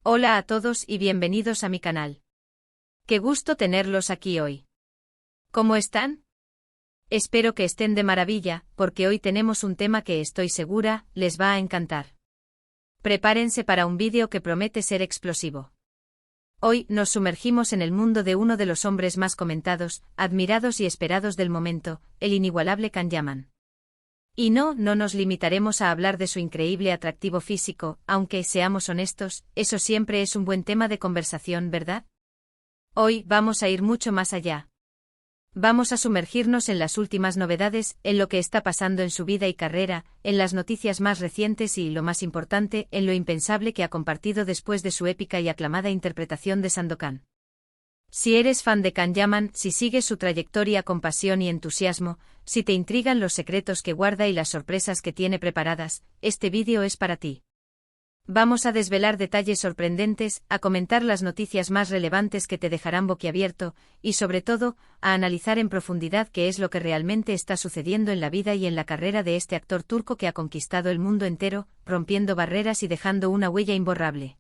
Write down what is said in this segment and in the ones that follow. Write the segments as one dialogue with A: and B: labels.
A: Hola a todos y bienvenidos a mi canal. Qué gusto tenerlos aquí hoy. ¿Cómo están? Espero que estén de maravilla, porque hoy tenemos un tema que estoy segura les va a encantar. Prepárense para un vídeo que promete ser explosivo. Hoy nos sumergimos en el mundo de uno de los hombres más comentados, admirados y esperados del momento, el inigualable Can Yaman. Y no nos limitaremos a hablar de su increíble atractivo físico, aunque, seamos honestos, eso siempre es un buen tema de conversación, ¿verdad? Hoy vamos a ir mucho más allá. Vamos a sumergirnos en las últimas novedades, en lo que está pasando en su vida y carrera, en las noticias más recientes y, lo más importante, en lo impensable que ha compartido después de su épica y aclamada interpretación de Sandokan. Si eres fan de Can Yaman, si sigues su trayectoria con pasión y entusiasmo, si te intrigan los secretos que guarda y las sorpresas que tiene preparadas, este vídeo es para ti. Vamos a desvelar detalles sorprendentes, a comentar las noticias más relevantes que te dejarán boquiabierto, y sobre todo, a analizar en profundidad qué es lo que realmente está sucediendo en la vida y en la carrera de este actor turco que ha conquistado el mundo entero, rompiendo barreras y dejando una huella imborrable.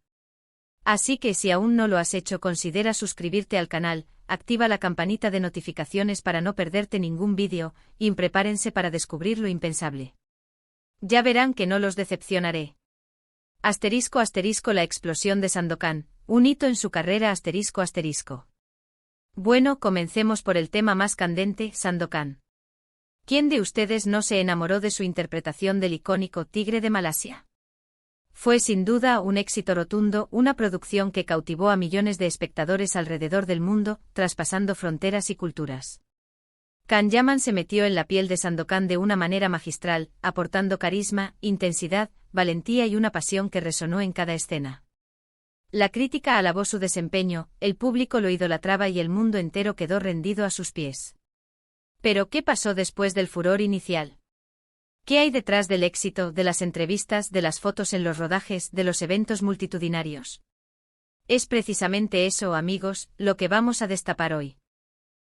A: Así que si aún no lo has hecho, considera suscribirte al canal, activa la campanita de notificaciones para no perderte ningún vídeo, y prepárense para descubrir lo impensable. Ya verán que no los decepcionaré. *** La explosión de Sandokan, un hito en su carrera ***. Bueno, comencemos por el tema más candente, Sandokan. ¿Quién de ustedes no se enamoró de su interpretación del icónico Tigre de Malasia? Fue sin duda un éxito rotundo, una producción que cautivó a millones de espectadores alrededor del mundo, traspasando fronteras y culturas. Can Yaman se metió en la piel de Sandokan de una manera magistral, aportando carisma, intensidad, valentía y una pasión que resonó en cada escena. La crítica alabó su desempeño, el público lo idolatraba y el mundo entero quedó rendido a sus pies. Pero ¿qué pasó después del furor inicial? ¿Qué hay detrás del éxito, de las entrevistas, de las fotos en los rodajes, de los eventos multitudinarios? Es precisamente eso, amigos, lo que vamos a destapar hoy.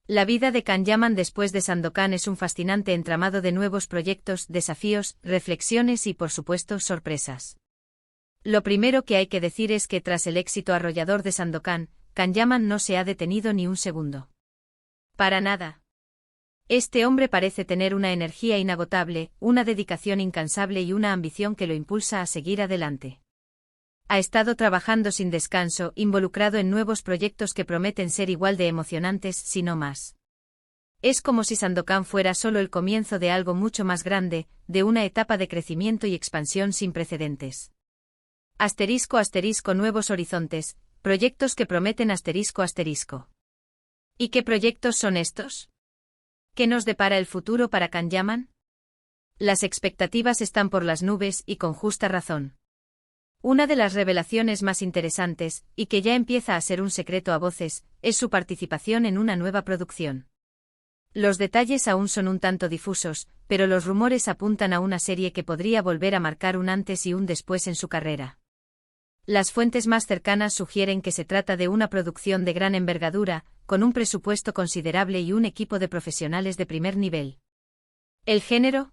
A: La vida de Can Yaman después de Sandokan es un fascinante entramado de nuevos proyectos, desafíos, reflexiones y, por supuesto, sorpresas. Lo primero que hay que decir es que tras el éxito arrollador de Sandokan, Can Yaman no se ha detenido ni un segundo. Para nada. Este hombre parece tener una energía inagotable, una dedicación incansable y una ambición que lo impulsa a seguir adelante. Ha estado trabajando sin descanso, involucrado en nuevos proyectos que prometen ser igual de emocionantes, si no más. Es como si Sandokan fuera solo el comienzo de algo mucho más grande, de una etapa de crecimiento y expansión sin precedentes. *** Nuevos horizontes, proyectos que prometen ***. ¿Y qué proyectos son estos? ¿Qué nos depara el futuro para Can Yaman? Las expectativas están por las nubes y con justa razón. Una de las revelaciones más interesantes, y que ya empieza a ser un secreto a voces, es su participación en una nueva producción. Los detalles aún son un tanto difusos, pero los rumores apuntan a una serie que podría volver a marcar un antes y un después en su carrera. Las fuentes más cercanas sugieren que se trata de una producción de gran envergadura, con un presupuesto considerable y un equipo de profesionales de primer nivel. ¿El género?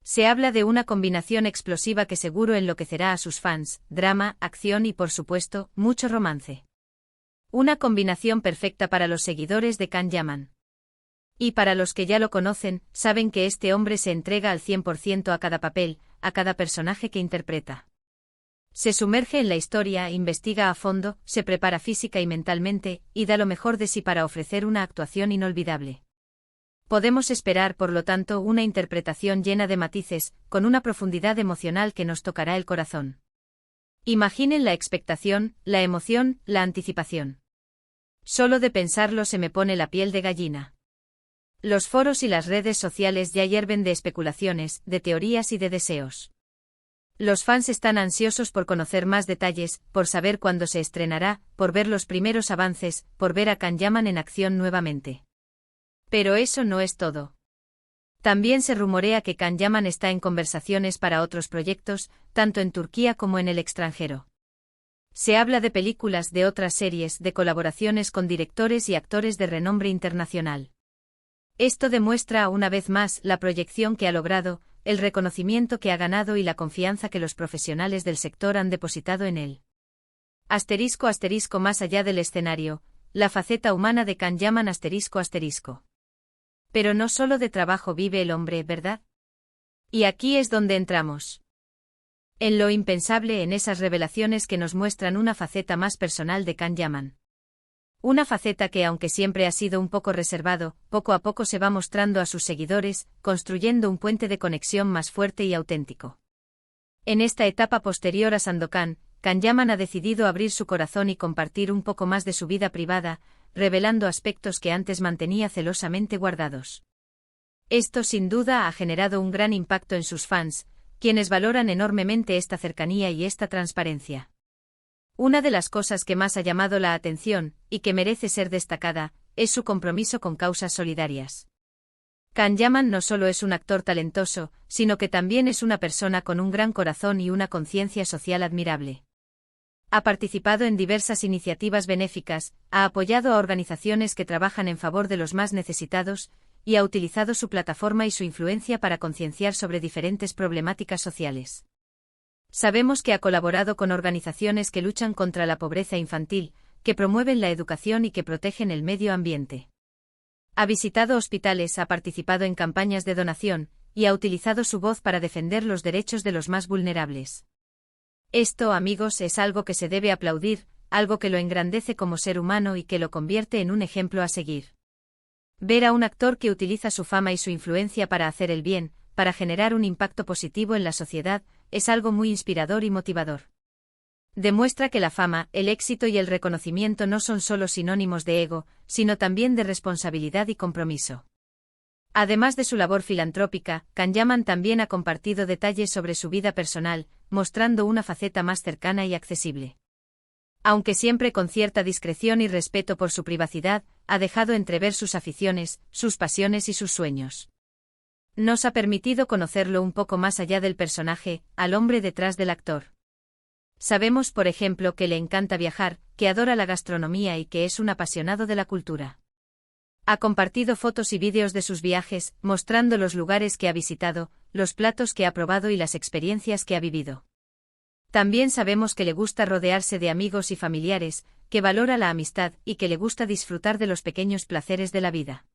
A: Se habla de una combinación explosiva que seguro enloquecerá a sus fans: drama, acción y, por supuesto, mucho romance. Una combinación perfecta para los seguidores de Can Yaman. Y para los que ya lo conocen, saben que este hombre se entrega al 100% a cada papel, a cada personaje que interpreta. Se sumerge en la historia, investiga a fondo, se prepara física y mentalmente, y da lo mejor de sí para ofrecer una actuación inolvidable. Podemos esperar, por lo tanto, una interpretación llena de matices, con una profundidad emocional que nos tocará el corazón. Imaginen la expectación, la emoción, la anticipación. Solo de pensarlo se me pone la piel de gallina. Los foros y las redes sociales ya hierven de especulaciones, de teorías y de deseos. Los fans están ansiosos por conocer más detalles, por saber cuándo se estrenará, por ver los primeros avances, por ver a Can Yaman en acción nuevamente. Pero eso no es todo. También se rumorea que Can Yaman está en conversaciones para otros proyectos, tanto en Turquía como en el extranjero. Se habla de películas, de otras series, de colaboraciones con directores y actores de renombre internacional. Esto demuestra una vez más la proyección que ha logrado, el reconocimiento que ha ganado y la confianza que los profesionales del sector han depositado en él. Asterisco asterisco más allá del escenario, la faceta humana de Can Yaman asterisco asterisco. Pero no solo de trabajo vive el hombre, ¿verdad? Y aquí es donde entramos. En lo impensable, en esas revelaciones que nos muestran una faceta más personal de Can Yaman. Una faceta que, aunque siempre ha sido un poco reservado, poco a poco se va mostrando a sus seguidores, construyendo un puente de conexión más fuerte y auténtico. En esta etapa posterior a Sandokan, Can Yaman ha decidido abrir su corazón y compartir un poco más de su vida privada, revelando aspectos que antes mantenía celosamente guardados. Esto sin duda ha generado un gran impacto en sus fans, quienes valoran enormemente esta cercanía y esta transparencia. Una de las cosas que más ha llamado la atención, y que merece ser destacada, es su compromiso con causas solidarias. Can Yaman no solo es un actor talentoso, sino que también es una persona con un gran corazón y una conciencia social admirable. Ha participado en diversas iniciativas benéficas, ha apoyado a organizaciones que trabajan en favor de los más necesitados, y ha utilizado su plataforma y su influencia para concienciar sobre diferentes problemáticas sociales. Sabemos que ha colaborado con organizaciones que luchan contra la pobreza infantil, que promueven la educación y que protegen el medio ambiente. Ha visitado hospitales, ha participado en campañas de donación, y ha utilizado su voz para defender los derechos de los más vulnerables. Esto, amigos, es algo que se debe aplaudir, algo que lo engrandece como ser humano y que lo convierte en un ejemplo a seguir. Ver a un actor que utiliza su fama y su influencia para hacer el bien, para generar un impacto positivo en la sociedad, es algo muy inspirador y motivador. Demuestra que la fama, el éxito y el reconocimiento no son solo sinónimos de ego, sino también de responsabilidad y compromiso. Además de su labor filantrópica, Can Yaman también ha compartido detalles sobre su vida personal, mostrando una faceta más cercana y accesible. Aunque siempre con cierta discreción y respeto por su privacidad, ha dejado entrever sus aficiones, sus pasiones y sus sueños. Nos ha permitido conocerlo un poco más allá del personaje, al hombre detrás del actor. Sabemos, por ejemplo, que le encanta viajar, que adora la gastronomía y que es un apasionado de la cultura. Ha compartido fotos y vídeos de sus viajes, mostrando los lugares que ha visitado, los platos que ha probado y las experiencias que ha vivido. También sabemos que le gusta rodearse de amigos y familiares, que valora la amistad y que le gusta disfrutar de los pequeños placeres de la vida.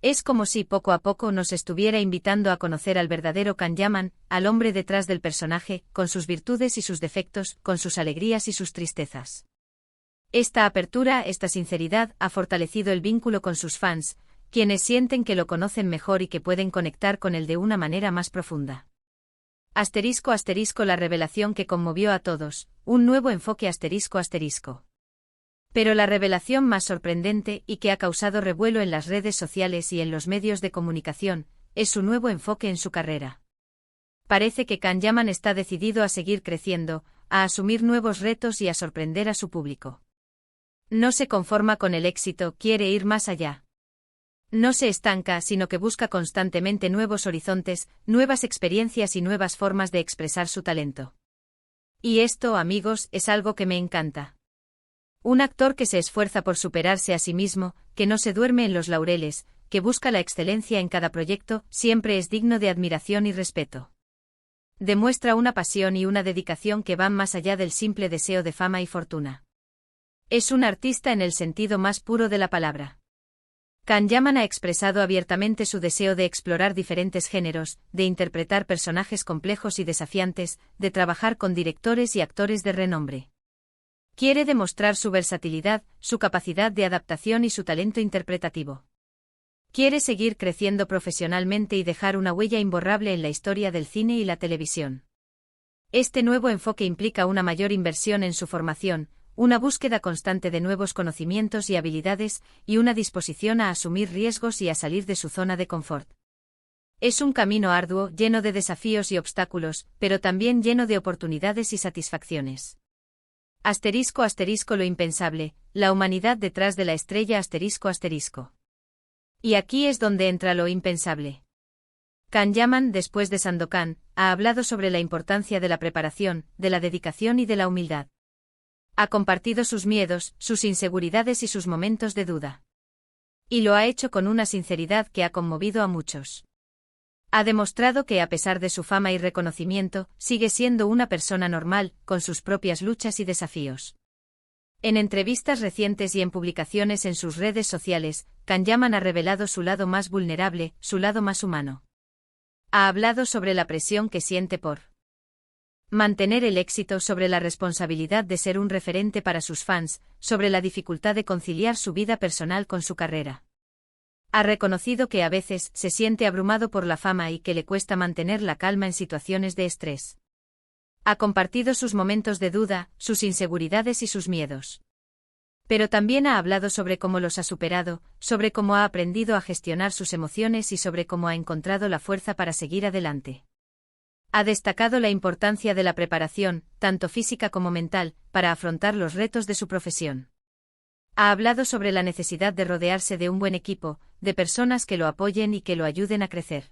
A: Es como si poco a poco nos estuviera invitando a conocer al verdadero Can Yaman, al hombre detrás del personaje, con sus virtudes y sus defectos, con sus alegrías y sus tristezas. Esta apertura, esta sinceridad, ha fortalecido el vínculo con sus fans, quienes sienten que lo conocen mejor y que pueden conectar con él de una manera más profunda. Asterisco asterisco la revelación que conmovió a todos, un nuevo enfoque asterisco asterisco. Pero la revelación más sorprendente y que ha causado revuelo en las redes sociales y en los medios de comunicación, es su nuevo enfoque en su carrera. Parece que Can Yaman está decidido a seguir creciendo, a asumir nuevos retos y a sorprender a su público. No se conforma con el éxito, quiere ir más allá. No se estanca, sino que busca constantemente nuevos horizontes, nuevas experiencias y nuevas formas de expresar su talento. Y esto, amigos, es algo que me encanta. Un actor que se esfuerza por superarse a sí mismo, que no se duerme en los laureles, que busca la excelencia en cada proyecto, siempre es digno de admiración y respeto. Demuestra una pasión y una dedicación que van más allá del simple deseo de fama y fortuna. Es un artista en el sentido más puro de la palabra. Can Yaman ha expresado abiertamente su deseo de explorar diferentes géneros, de interpretar personajes complejos y desafiantes, de trabajar con directores y actores de renombre. Quiere demostrar su versatilidad, su capacidad de adaptación y su talento interpretativo. Quiere seguir creciendo profesionalmente y dejar una huella imborrable en la historia del cine y la televisión. Este nuevo enfoque implica una mayor inversión en su formación, una búsqueda constante de nuevos conocimientos y habilidades, y una disposición a asumir riesgos y a salir de su zona de confort. Es un camino arduo, lleno de desafíos y obstáculos, pero también lleno de oportunidades y satisfacciones. Asterisco asterisco lo impensable, la humanidad detrás de la estrella asterisco asterisco. Y aquí es donde entra lo impensable. Can Yaman, después de Sandokan, ha hablado sobre la importancia de la preparación, de la dedicación y de la humildad. Ha compartido sus miedos, sus inseguridades y sus momentos de duda. Y lo ha hecho con una sinceridad que ha conmovido a muchos. Ha demostrado que a pesar de su fama y reconocimiento, sigue siendo una persona normal, con sus propias luchas y desafíos. En entrevistas recientes y en publicaciones en sus redes sociales, Can Yaman ha revelado su lado más vulnerable, su lado más humano. Ha hablado sobre la presión que siente por mantener el éxito, sobre la responsabilidad de ser un referente para sus fans, sobre la dificultad de conciliar su vida personal con su carrera. Ha reconocido que a veces se siente abrumado por la fama y que le cuesta mantener la calma en situaciones de estrés. Ha compartido sus momentos de duda, sus inseguridades y sus miedos. Pero también ha hablado sobre cómo los ha superado, sobre cómo ha aprendido a gestionar sus emociones y sobre cómo ha encontrado la fuerza para seguir adelante. Ha destacado la importancia de la preparación, tanto física como mental, para afrontar los retos de su profesión. Ha hablado sobre la necesidad de rodearse de un buen equipo, de personas que lo apoyen y que lo ayuden a crecer.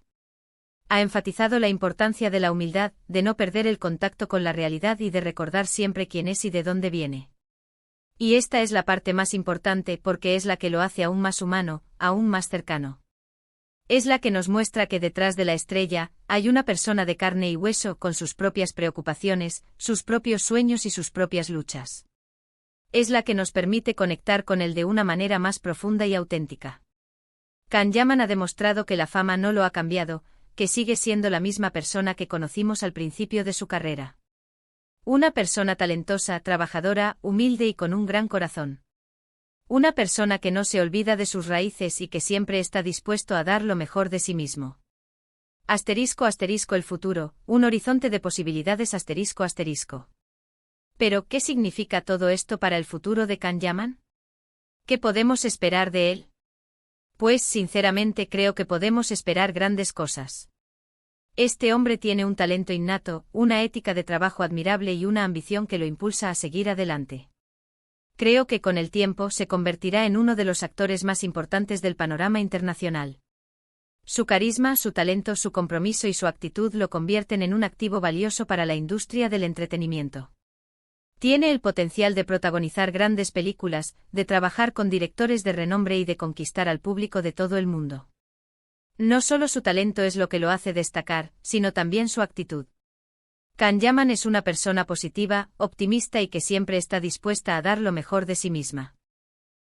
A: Ha enfatizado la importancia de la humildad, de no perder el contacto con la realidad y de recordar siempre quién es y de dónde viene. Y esta es la parte más importante porque es la que lo hace aún más humano, aún más cercano. Es la que nos muestra que detrás de la estrella hay una persona de carne y hueso con sus propias preocupaciones, sus propios sueños y sus propias luchas. Es la que nos permite conectar con él de una manera más profunda y auténtica. Can Yaman ha demostrado que la fama no lo ha cambiado, que sigue siendo la misma persona que conocimos al principio de su carrera. Una persona talentosa, trabajadora, humilde y con un gran corazón. Una persona que no se olvida de sus raíces y que siempre está dispuesto a dar lo mejor de sí mismo. Asterisco asterisco el futuro, un horizonte de posibilidades asterisco asterisco. Pero, ¿qué significa todo esto para el futuro de Can Yaman? ¿Qué podemos esperar de él? Pues sinceramente creo que podemos esperar grandes cosas. Este hombre tiene un talento innato, una ética de trabajo admirable y una ambición que lo impulsa a seguir adelante. Creo que con el tiempo se convertirá en uno de los actores más importantes del panorama internacional. Su carisma, su talento, su compromiso y su actitud lo convierten en un activo valioso para la industria del entretenimiento. Tiene el potencial de protagonizar grandes películas, de trabajar con directores de renombre y de conquistar al público de todo el mundo. No solo su talento es lo que lo hace destacar, sino también su actitud. Can Yaman es una persona positiva, optimista y que siempre está dispuesta a dar lo mejor de sí misma.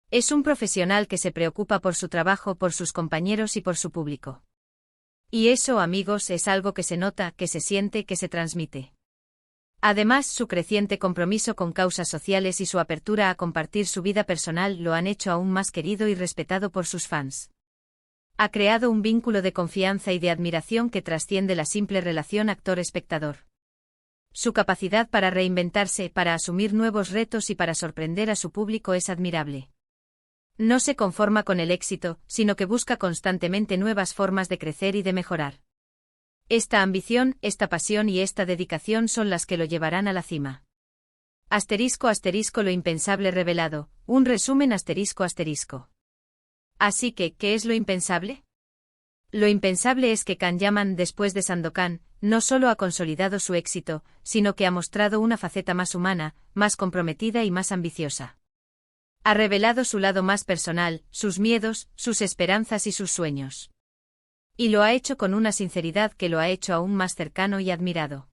A: Es un profesional que se preocupa por su trabajo, por sus compañeros y por su público. Y eso, amigos, es algo que se nota, que se siente, que se transmite. Además, su creciente compromiso con causas sociales y su apertura a compartir su vida personal lo han hecho aún más querido y respetado por sus fans. Ha creado un vínculo de confianza y de admiración que trasciende la simple relación actor-espectador. Su capacidad para reinventarse, para asumir nuevos retos y para sorprender a su público es admirable. No se conforma con el éxito, sino que busca constantemente nuevas formas de crecer y de mejorar. Esta ambición, esta pasión y esta dedicación son las que lo llevarán a la cima. Asterisco asterisco lo impensable revelado, un resumen asterisco asterisco. Así que, ¿qué es lo impensable? Lo impensable es que Can Yaman, después de Sandokan, no solo ha consolidado su éxito, sino que ha mostrado una faceta más humana, más comprometida y más ambiciosa. Ha revelado su lado más personal, sus miedos, sus esperanzas y sus sueños. Y lo ha hecho con una sinceridad que lo ha hecho aún más cercano y admirado.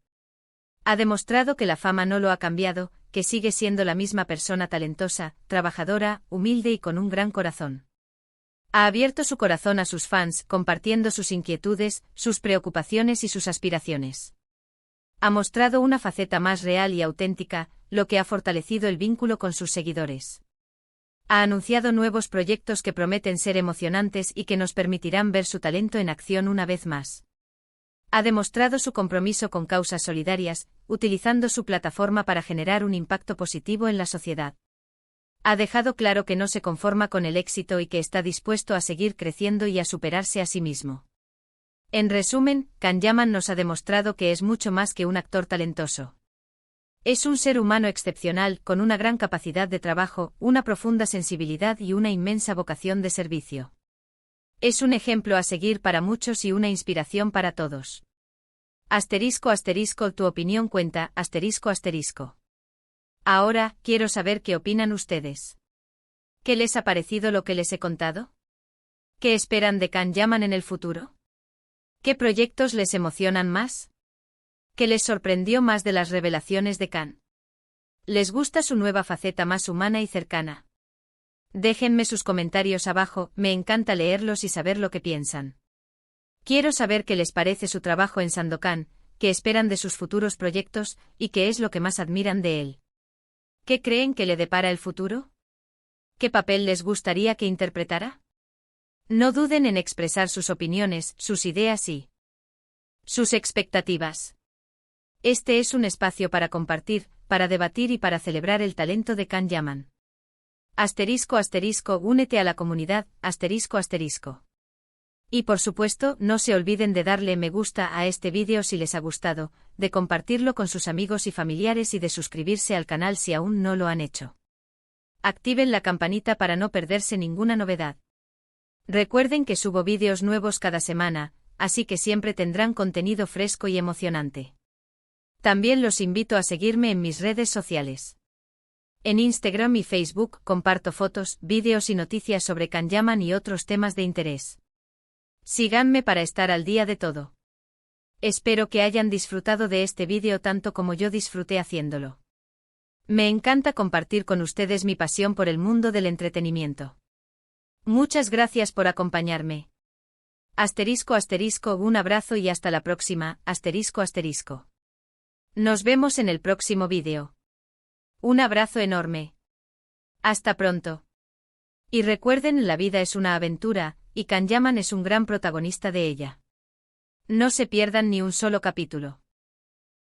A: Ha demostrado que la fama no lo ha cambiado, que sigue siendo la misma persona talentosa, trabajadora, humilde y con un gran corazón. Ha abierto su corazón a sus fans, compartiendo sus inquietudes, sus preocupaciones y sus aspiraciones. Ha mostrado una faceta más real y auténtica, lo que ha fortalecido el vínculo con sus seguidores. Ha anunciado nuevos proyectos que prometen ser emocionantes y que nos permitirán ver su talento en acción una vez más. Ha demostrado su compromiso con causas solidarias, utilizando su plataforma para generar un impacto positivo en la sociedad. Ha dejado claro que no se conforma con el éxito y que está dispuesto a seguir creciendo y a superarse a sí mismo. En resumen, Can Yaman nos ha demostrado que es mucho más que un actor talentoso. Es un ser humano excepcional, con una gran capacidad de trabajo, una profunda sensibilidad y una inmensa vocación de servicio. Es un ejemplo a seguir para muchos y una inspiración para todos. Asterisco asterisco tu opinión cuenta, asterisco asterisco. Ahora, quiero saber qué opinan ustedes. ¿Qué les ha parecido lo que les he contado? ¿Qué esperan de Can Yaman en el futuro? ¿Qué proyectos les emocionan más? ¿Qué les sorprendió más de las revelaciones de Can? ¿Les gusta su nueva faceta más humana y cercana? Déjenme sus comentarios abajo, me encanta leerlos y saber lo que piensan. Quiero saber qué les parece su trabajo en Sandokan, qué esperan de sus futuros proyectos y qué es lo que más admiran de él. ¿Qué creen que le depara el futuro? ¿Qué papel les gustaría que interpretara? No duden en expresar sus opiniones, sus ideas y sus expectativas. Este es un espacio para compartir, para debatir y para celebrar el talento de Can Yaman. ***, únete a la comunidad, ***. Y por supuesto, no se olviden de darle me gusta a este vídeo si les ha gustado, de compartirlo con sus amigos y familiares y de suscribirse al canal si aún no lo han hecho. Activen la campanita para no perderse ninguna novedad. Recuerden que subo vídeos nuevos cada semana, así que siempre tendrán contenido fresco y emocionante. También los invito a seguirme en mis redes sociales. En Instagram y Facebook comparto fotos, vídeos y noticias sobre Can Yaman y otros temas de interés. Síganme para estar al día de todo. Espero que hayan disfrutado de este vídeo tanto como yo disfruté haciéndolo. Me encanta compartir con ustedes mi pasión por el mundo del entretenimiento. Muchas gracias por acompañarme. ***, un abrazo y hasta la próxima, ***. Nos vemos en el próximo vídeo. Un abrazo enorme. Hasta pronto. Y recuerden, la vida es una aventura, y Can Yaman es un gran protagonista de ella. No se pierdan ni un solo capítulo.